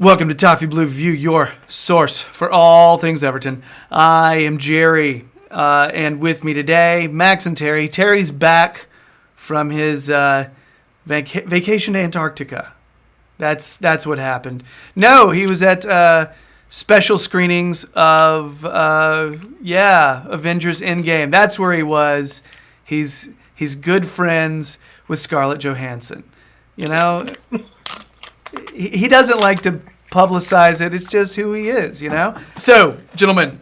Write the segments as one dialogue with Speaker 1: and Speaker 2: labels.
Speaker 1: Welcome to Toffee Blue View, your source for all things Everton. I am Gerry, and with me today, Max and Terry. Terry's back from his vacation to Antarctica. That's what happened. No, he was at special screenings of Avengers Endgame. That's where he was. He's good friends with Scarlett Johansson. You know, he doesn't like to publicize it. It's just who he is, you know? So, gentlemen,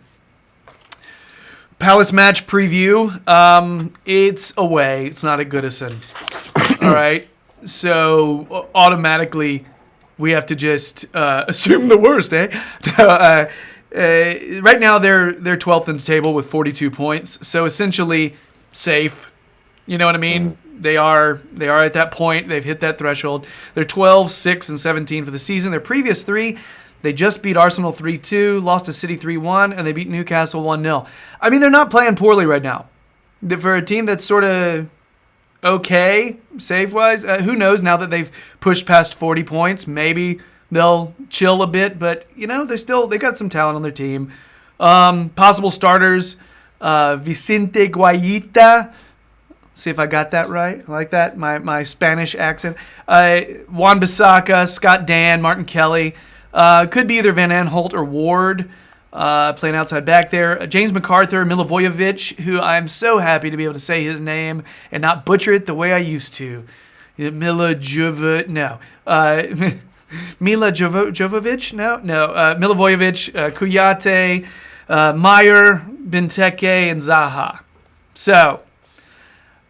Speaker 1: Palace match preview. It's away. It's not at Goodison. All right? So, automatically, we have to just assume the worst, eh? Right now, they're 12th in the table with 42 points. So, essentially, safe. You know what I mean? They are at that point. They've hit that threshold. They're 12, 6, and 17 for the season. Their previous three, they just beat Arsenal 3-2, lost to City 3-1, and they beat Newcastle 1-0. I mean, they're not playing poorly right now. For a team that's sort of okay, save-wise, who knows now that they've pushed past 40 points. Maybe they'll chill a bit, but, you know, they got some talent on their team. Possible starters, Vicente Guaita. See if I got that right. I like that, my Spanish accent. Wan-Bissaka, Scott Dan, Martin Kelly. Could be either Van Aanholt or Ward playing outside back there. James MacArthur, Milivojevic, who I'm so happy to be able to say his name and not butcher it the way I used to. Mila Jovovich? No. Mila Jovovich? No. Milivojevic, Kouyaté, Meyer, Benteke, and Zaha. So,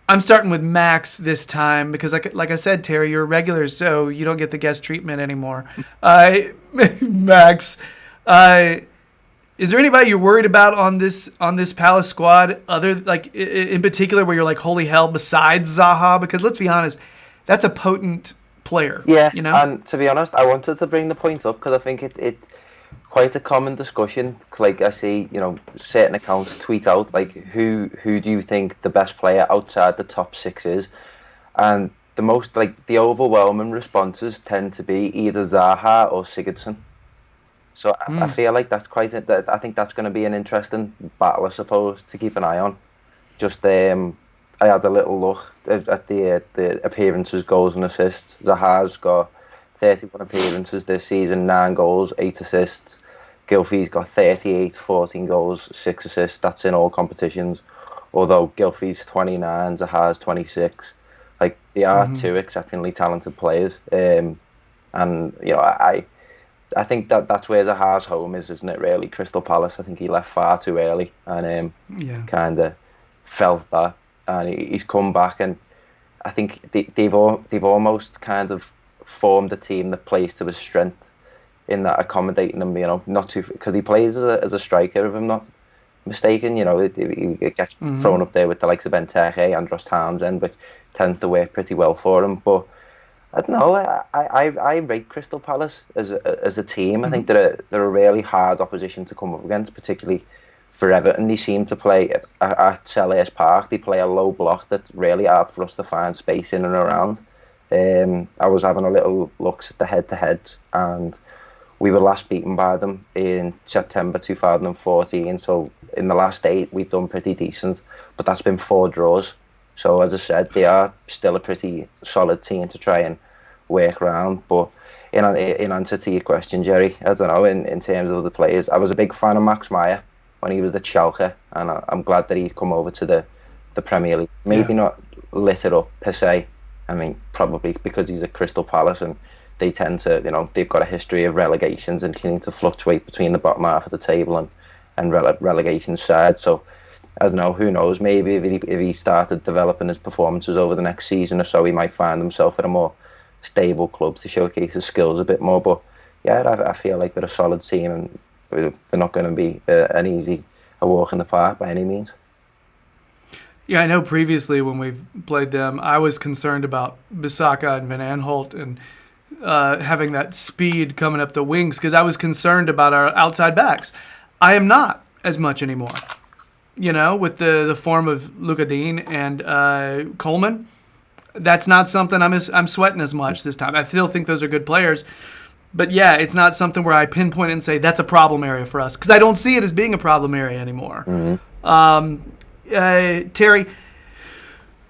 Speaker 1: I'm starting with Max this time because, like I said, Terry, you're a regular, so you don't get the guest treatment anymore. Max, is there anybody you're worried about on this Palace squad, other like in particular, where you're like, holy hell, besides Zaha? Because let's be honest, that's a potent player.
Speaker 2: Yeah,
Speaker 1: you know.
Speaker 2: And to be honest, I wanted to bring the point up because I think it's quite a common discussion. Like I see, certain accounts tweet out like, who do you think the best player outside the top six is? And the overwhelming responses tend to be either Zaha or Sigurdsson. So I feel like that's I think that's going to be an interesting battle, I suppose, to keep an eye on. Just I had a little look at the appearances, goals and assists. Zaha's got 31 appearances this season, 9 goals, 8 assists. Gylfi's got 38, 14 goals, 6 assists. That's in all competitions. Although Gylfi's 29, Zaha's 26. Like, they are two exceptionally talented players. And, I think that's where Zaha's home is, isn't it, really? Crystal Palace. I think he left far too early and kind of felt that. And he's come back, and I think they've almost kind of formed a team that plays to his strength, in that accommodating him, not too, because he plays as a striker, if I'm not mistaken. He gets thrown up there with the likes of Benteke, Andros Townsend, which tends to work pretty well for him. But I don't know. I rate Crystal Palace as a team. I think they're a really hard opposition to come up against, particularly for Everton. They seem to play at Selhurst Park. They play a low block that's really hard for us to find space in and around. I was having a little look at the head-to-heads, and we were last beaten by them in September 2014. So in the last 8, we've done pretty decent, but that's been 4 draws. So as I said, they are still a pretty solid team to try and work around. But in answer to your question, Gerry, I don't know, in terms of the players, I was a big fan of Max Meyer when he was at Schalke, and I'm glad that he'd come over to the Premier League. Maybe not lit it up per se. I mean, probably because he's at Crystal Palace and they tend to, they've got a history of relegations and tend to fluctuate between the bottom half of the table and relegation side. So, I don't know, who knows, maybe if he started developing his performances over the next season or so, he might find himself at a more stable club to showcase his skills a bit more. But yeah, I feel like they're a solid team, and they're not going to be an easy walk in the park by any means.
Speaker 1: Yeah, I know previously when we've played them, I was concerned about Bissaka and Van Aanholt and having that speed coming up the wings, because I was concerned about our outside backs. I am not as much anymore. With the form of Luka Dean and Coleman, that's not something I'm sweating as much this time. I still think those are good players. But yeah, it's not something where I pinpoint it and say that's a problem area for us, because I don't see it as being a problem area anymore. Terry,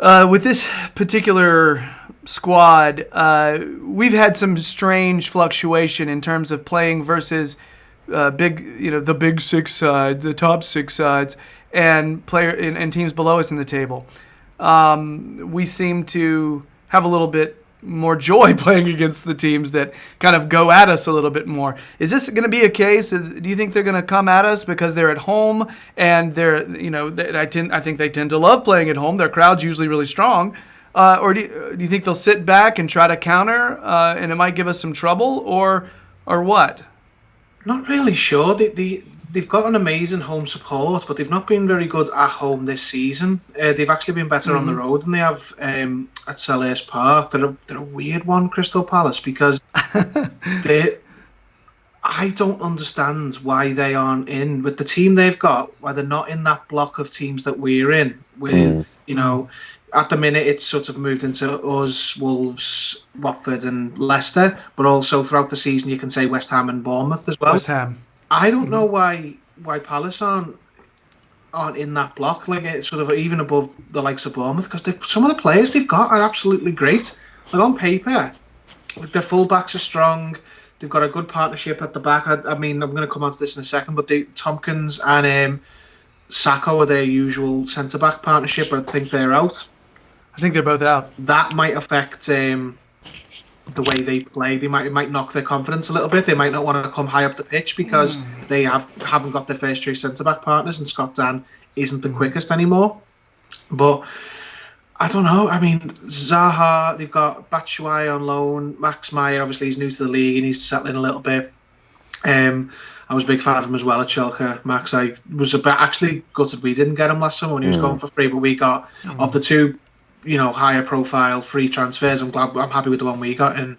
Speaker 1: with this particular squad, we've had some strange fluctuation in terms of playing versus the big six side, the top six sides, and and teams below us in the table. We seem to have a little bit more joy playing against the teams that kind of go at us a little bit more. Is this going to be a case? Do you think they're going to come at us because they're at home and I think they tend to love playing at home. Their crowd's usually really strong. Or do you think they'll sit back and try to counter and it might give us some trouble or what?
Speaker 3: Not really sure. They've got an amazing home support, but they've not been very good at home this season. They've actually been better on the road than they have at Selhurst Park. They're a weird one, Crystal Palace, because I don't understand why they aren't in with the team they've got. Why they're not in that block of teams that we're in. With at the minute it's sort of moved into us, Wolves, Watford, and Leicester, but also throughout the season you can say West Ham and Bournemouth as well.
Speaker 1: West Ham.
Speaker 3: I don't know why Palace aren't in that block, like it's sort of even above the likes of Bournemouth, because some of the players they've got are absolutely great. Like on paper, like their fullbacks are strong. They've got a good partnership at the back. I mean, I'm going to come on to this in a second, but Tompkins and Sacco are their usual centre back partnership. I think they're out.
Speaker 1: I think they're both out.
Speaker 3: That might affect the way they play. It might knock their confidence a little bit. They might not want to come high up the pitch because they haven't got their first choice centre back partners, and Scott Dan isn't the quickest anymore. But I don't know. I mean, Zaha, they've got Batshuayi on loan. Max Meyer, obviously, he's new to the league. He needs to settle in a little bit. I was a big fan of him as well at Schalke. Max, I was actually gutted we didn't get him last summer when he was going for free, but we got of the two, higher profile free transfers. I'm happy with the one we got in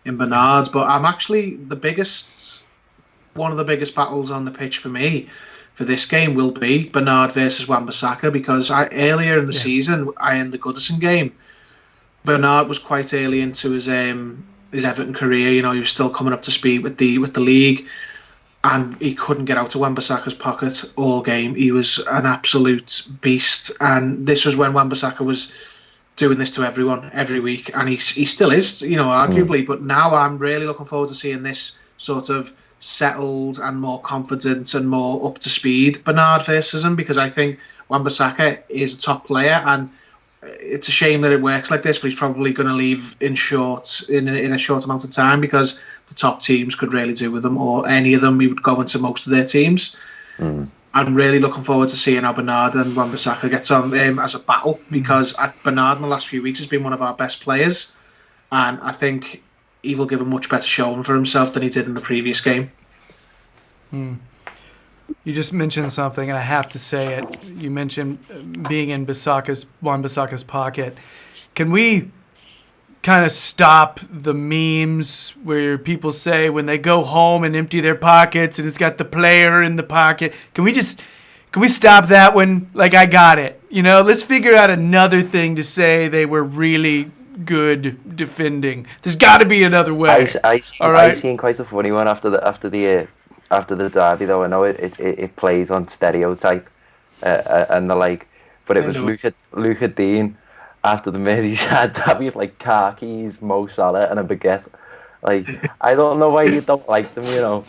Speaker 3: Bernard's. But I'm actually one of the biggest battles on the pitch for me for this game will be Bernard versus Wan-Bissaka, because earlier in the season, in the Goodison game, Bernard was quite early into his Everton career. He was still coming up to speed with the league, and he couldn't get out of Wan-Bissaka's pocket all game. He was an absolute beast, and this was when Wan-Bissaka was doing this to everyone every week, and he still is, arguably. But now I'm really looking forward to seeing this sort of settled and more confident and more up to speed Bernard versus him, because I think Wan-Bissaka is a top player, and it's a shame that it works like this, but he's probably going to leave in a short amount of time, because the top teams could really do with him, or any of them. He would go into most of their teams. I'm really looking forward to seeing how Bernard and Wan-Bissaka gets on as a battle, because Bernard in the last few weeks has been one of our best players, and I think he will give a much better showing for himself than he did in the previous game.
Speaker 1: You just mentioned something, and I have to say it. You mentioned being in Wan-Bissaka's pocket. Can we kind of stop the memes where people say when they go home and empty their pockets and it's got the player in the pocket? Can we stop that one? Like, I got it. Let's figure out another thing to say they were really good defending. There's got to be another way.
Speaker 2: I've seen quite a funny one after the derby, though. I know it plays on stereotype and the like, but it was Luca Dean after the Merseyside derby with like car keys, Mo Salah, and a baguette. Like, I don't know why you don't like them.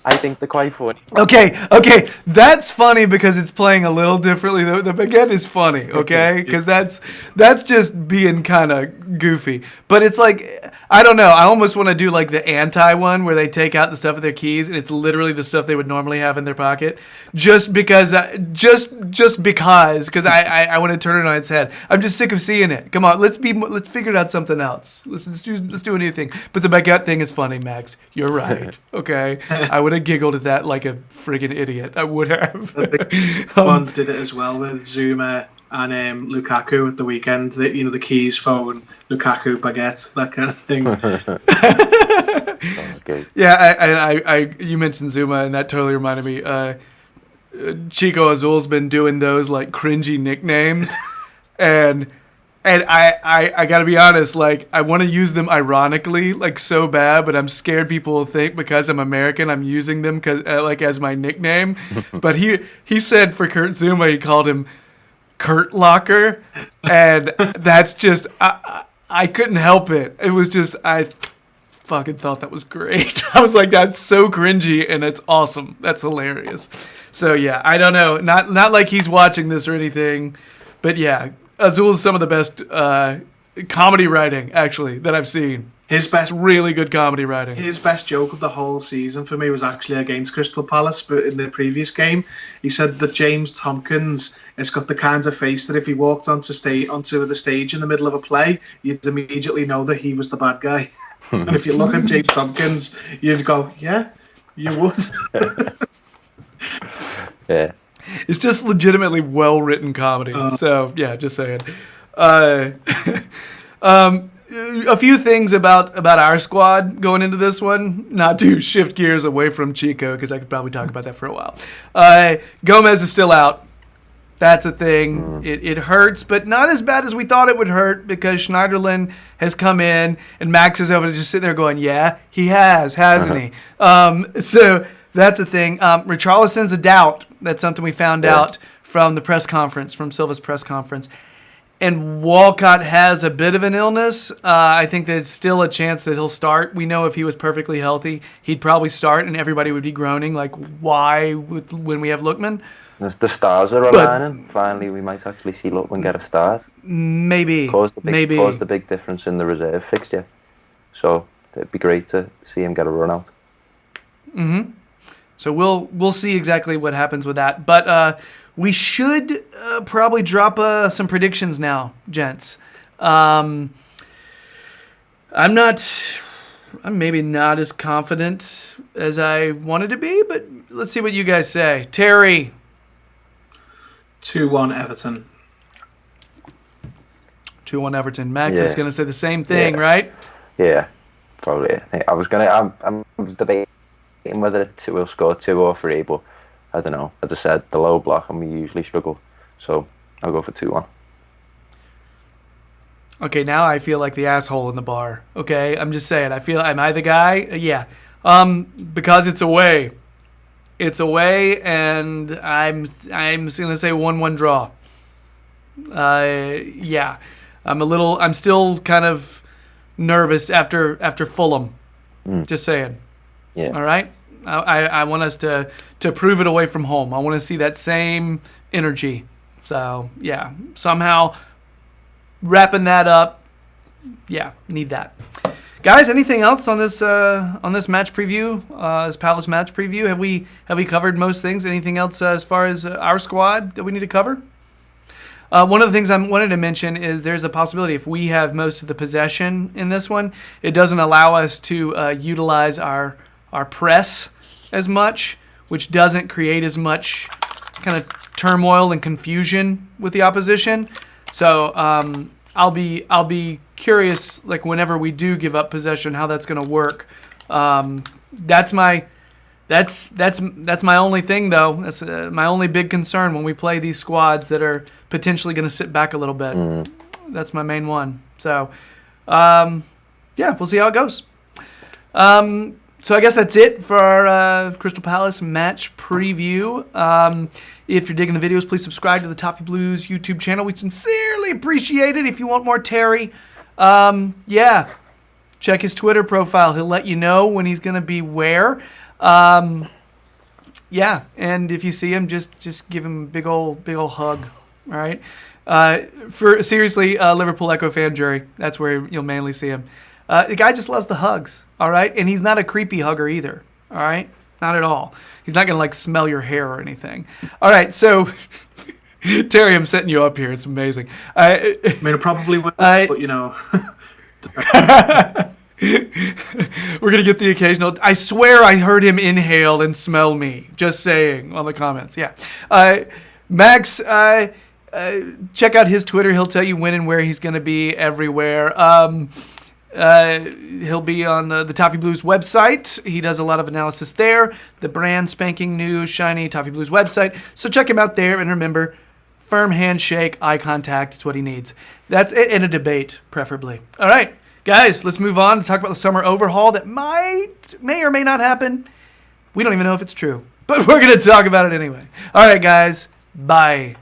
Speaker 2: I think they're quite funny.
Speaker 1: Okay, that's funny because it's playing a little differently. The baguette is funny, okay, because that's just being kind of goofy. But it's like, I don't know. I almost want to do like the anti one where they take out the stuff of their keys and it's literally the stuff they would normally have in their pocket, just because I want to turn it on its head. I'm just sick of seeing it. Come on, let's figure out something else. Let's do a new thing. But the baguette thing is funny, Max. You're right. Okay, I would have giggled at that like a friggin' idiot. I would have.
Speaker 3: One did it as well with Zuma and Lukaku at the weekend. The keys, phone, Lukaku, baguette, that kind of thing.
Speaker 2: Okay.
Speaker 1: Yeah, I you mentioned Zuma, and that totally reminded me. Chico Azul's been doing those like cringy nicknames, and And I gotta be honest, like, I want to use them ironically, like, so bad, but I'm scared people will think because I'm American, I'm using them like as my nickname. But he said for Kurt Zuma, he called him Kurt Locker, and that's just I couldn't help it. It was just I fucking thought that was great. I was like, that's so cringy, and it's awesome. That's hilarious. So yeah, I don't know, not like he's watching this or anything, but yeah. Azul is some of the best comedy writing, actually, that I've seen. It's really good comedy writing.
Speaker 3: His best joke of the whole season for me was actually against Crystal Palace, but in the previous game, he said that James Tompkins has got the kind of face that if he walked onto the stage in the middle of a play, you'd immediately know that he was the bad guy. And if you look at James Tompkins, you'd go, yeah, you would.
Speaker 2: Yeah.
Speaker 1: It's just legitimately well-written comedy. So, yeah, just saying. A few things about our squad going into this one. Not to shift gears away from Chico, because I could probably talk about that for a while. Gomez is still out. That's a thing. It hurts, but not as bad as we thought it would hurt, because Schneiderlin has come in, and Max is over to just sit there going, yeah, he has, hasn't he? So that's a thing. Richarlison's a doubt. That's something we found out from the press conference, from Silva's press conference. And Walcott has a bit of an illness. I think there's still a chance that he'll start. We know if he was perfectly healthy, he'd probably start, and everybody would be groaning, like, why when we have Lookman?
Speaker 2: The stars are aligning. Finally, we might actually see Lookman get a start.
Speaker 1: Maybe.
Speaker 2: Caused the big difference in the reserve fixture. So it'd be great to see him get a run out.
Speaker 1: Mm-hmm. So we'll see exactly what happens with that. But we should probably drop some predictions now, gents. I'm maybe not as confident as I wanted to be, but let's see what you guys say. Terry.
Speaker 3: 2-1 Everton.
Speaker 1: 2-1 Everton. Max is going to say the same thing, right?
Speaker 2: Yeah, probably. I was debating whether we'll score 2 or 3, but I don't know. As I said, the low block, and we usually struggle, so I'll go for 2-1.
Speaker 1: Okay, now I feel like the asshole in the bar. Okay, I'm just saying. Am I the guy? Yeah. Because it's away. It's away, and I'm going to say 1-1 draw. Yeah. I'm still kind of nervous after Fulham. Just saying.
Speaker 2: Yeah.
Speaker 1: All right? I want us to prove it away from home. I want to see that same energy. So, yeah. Somehow wrapping that up. Yeah, need that. Guys, anything else on this match preview? This Palace match preview? Have we covered most things? Anything else as far as our squad that we need to cover? One of the things I wanted to mention is there's a possibility if we have most of the possession in this one, it doesn't allow us to utilize our press as much, which doesn't create as much kind of turmoil and confusion with the opposition. So I'll be curious, like, whenever we do give up possession, how that's going to work. That's my only thing, though. That's my only big concern when we play these squads that are potentially going to sit back a little bit. That's my main one. So, yeah, we'll see how it goes. So I guess that's it for our Crystal Palace match preview. If you're digging the videos, please subscribe to the Toffee Blues YouTube channel. We sincerely appreciate it. If you want more Terry, yeah, check his Twitter profile. He'll let you know when he's going to be where. Yeah, and if you see him, just give him a big old hug. All right. Seriously, Liverpool Echo fan Gerry. That's where you'll mainly see him. The guy just loves the hugs. All right, and he's not a creepy hugger either. All right, not at all. He's not gonna like smell your hair or anything. All right, so Terry, I'm setting you up here. It's amazing.
Speaker 3: I mean, it probably would, but you know.
Speaker 1: We're going to get the occasional. I swear I heard him inhale and smell me. Just saying on the comments. Yeah. Max, check out his Twitter. He'll tell you when and where he's going to be everywhere. He'll be on the Toffee Blues website. He does a lot of analysis there. The brand spanking new, shiny Toffee Blues website. So check him out there. And remember, Firm handshake, eye contact is what he needs. That's it in a debate, preferably. All right, guys, let's move on to talk about the summer overhaul that may or may not happen. We don't even know if it's true, but we're going to talk about it anyway. All right, guys, bye.